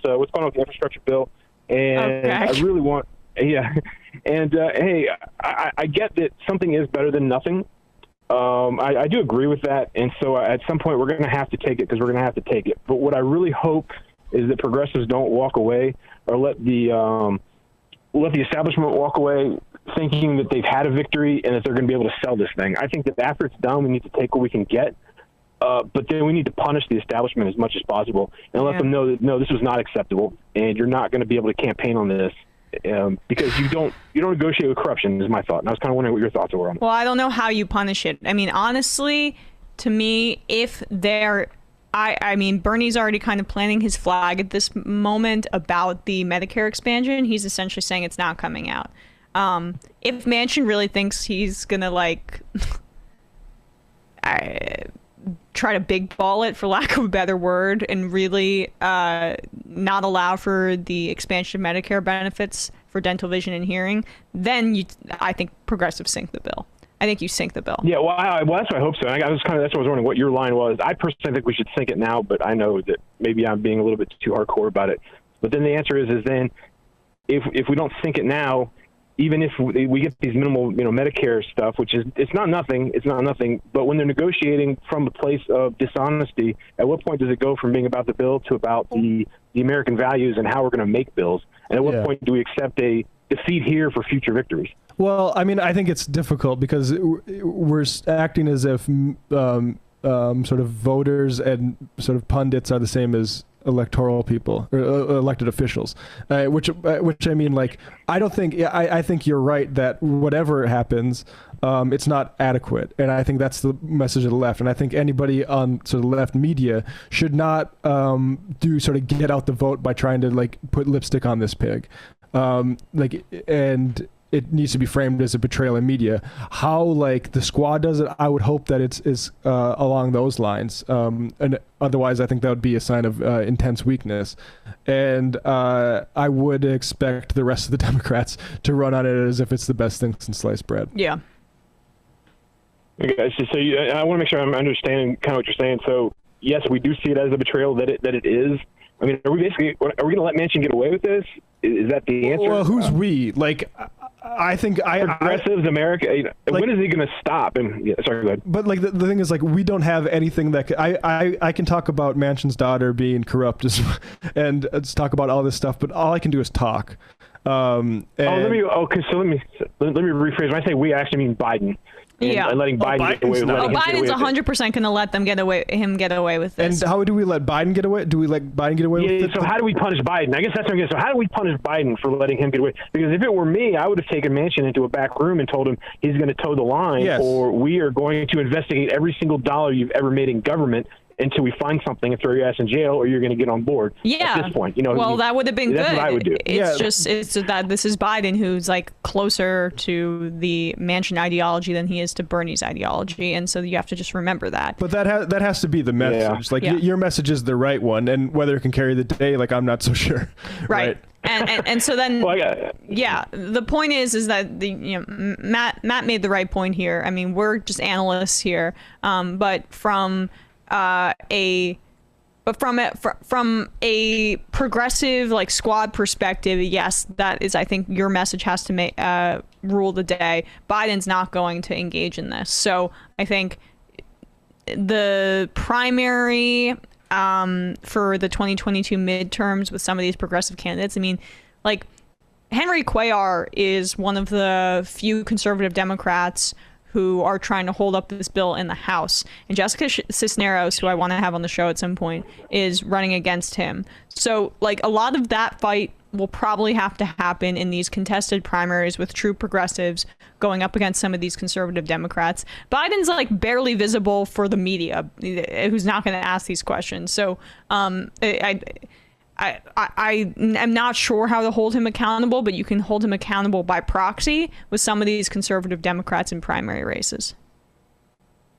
what's going on with the infrastructure bill. And I really want, and hey, I get that something is better than nothing. I do agree with that, and so at some point we're going to have to take it because we're going to have to take it. But what I really hope is that progressives don't walk away or let the establishment walk away thinking that they've had a victory and that they're going to be able to sell this thing. I think that after it's done, we need to take what we can get, but then we need to punish the establishment as much as possible and let them know that, no, this was not acceptable, and you're not going to be able to campaign on this. Because you don't negotiate with corruption is my thought. And I was kind of wondering what your thoughts were on it. Well, I don't know how you punish it. I mean, honestly, to me, if they're, I mean, Bernie's already kind of planting his flag at this moment about the Medicare expansion. He's essentially saying it's not coming out. If Manchin really thinks he's gonna try to big ball it, for lack of a better word, and really not allow for the expansion of Medicare benefits for dental, vision, and hearing, then I think progressives sink the bill. I think you sink the bill. Yeah, well, that's what I hope so. That's what I was wondering what your line was. I personally think we should sink it now, but I know that maybe I'm being a little bit too hardcore about it. But then the answer is then if we don't sink it now, even if we get these minimal, Medicare stuff, which is, it's not nothing, but when they're negotiating from a place of dishonesty, at what point does it go from being about the bill to about the American values and how we're going to make bills? And at what point do we accept a defeat here for future victories? Well, I mean, I think it's difficult because we're acting as if sort of voters and sort of pundits are the same as electoral people or elected officials, which I mean, like, I don't think, I think you're right that whatever happens, it's not adequate. And I think that's the message of the left. And I think anybody on sort of left media should not do sort of get out the vote by trying to like put lipstick on this pig. And it needs to be framed as a betrayal in media. How like the squad does it, I would hope that it's along those lines. And otherwise, I think that would be a sign of intense weakness. And I would expect the rest of the Democrats to run on it as if it's the best thing since sliced bread. Yeah. Okay, so I want to make sure I'm understanding kind of what you're saying. So yes, we do see it as a betrayal that it is. I mean, are we going to let Manchin get away with this? Is that the answer? Well, who's we? Like, I think progressives, America. When is he going to stop? And sorry, go ahead. But like the thing is, like, we don't have anything that I can talk about Manchin's daughter being corrupt and talk about all this stuff, but all I can do is talk. Let me rephrase. When I say we, I actually mean Biden. And letting Biden get away with it. Biden's 100% going to let them get away with this. And how do we let Biden get away? Do we let Biden get away with it? So how do we punish Biden? I guess that's what I'm getting. So how do we punish Biden for letting him get away? Because if it were me, I would have taken Manchin into a back room and told him he's going to toe the line, or we are going to investigate every single dollar you've ever made in government until we find something and throw your ass in jail, or you're going to get on board. Yeah. At this point, well, that would have been that's good. What I would do. It's that this is Biden who's like closer to the Manchin ideology than he is to Bernie's ideology, and so you have to just remember that. But that has to be the message. Your message is the right one, and whether it can carry the day, like, I'm not so sure. Right. And so then, the point is that Matt made the right point here. I mean, we're just analysts here, but from a progressive like squad perspective, yes, that is, I think your message has to rule the day. Biden's not going to engage in this, so I think the primary for the 2022 midterms with some of these progressive candidates, I mean, like, Henry Cuellar is one of the few conservative Democrats who are trying to hold up this bill in the House. And Jessica Cisneros, who I want to have on the show at some point, is running against him. So, like, a lot of that fight will probably have to happen in these contested primaries with true progressives going up against some of these conservative Democrats. Biden's, like, barely visible for the media, who's not going to ask these questions. So, I am not sure how to hold him accountable, but you can hold him accountable by proxy with some of these conservative Democrats in primary races.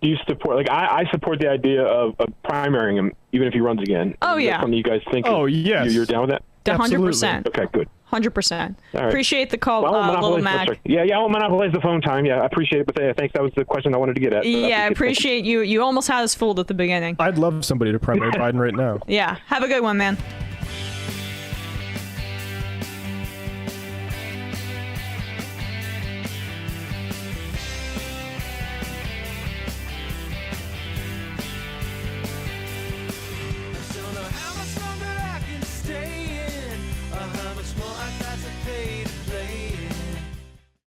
Do you support, like, I support the idea of primarying him, even if he runs again? Oh, yeah. Something you guys think? Oh, yes. You're down with that? 100%. Okay, good. 100%. Right. Appreciate the call, Little Mac. I won't monopolize the phone time. Yeah, I appreciate it, but thanks. That was the question I wanted to get at. Yeah, I appreciate you. You almost had us fooled at the beginning. I'd love somebody to primary Biden right now. Yeah, have a good one, man.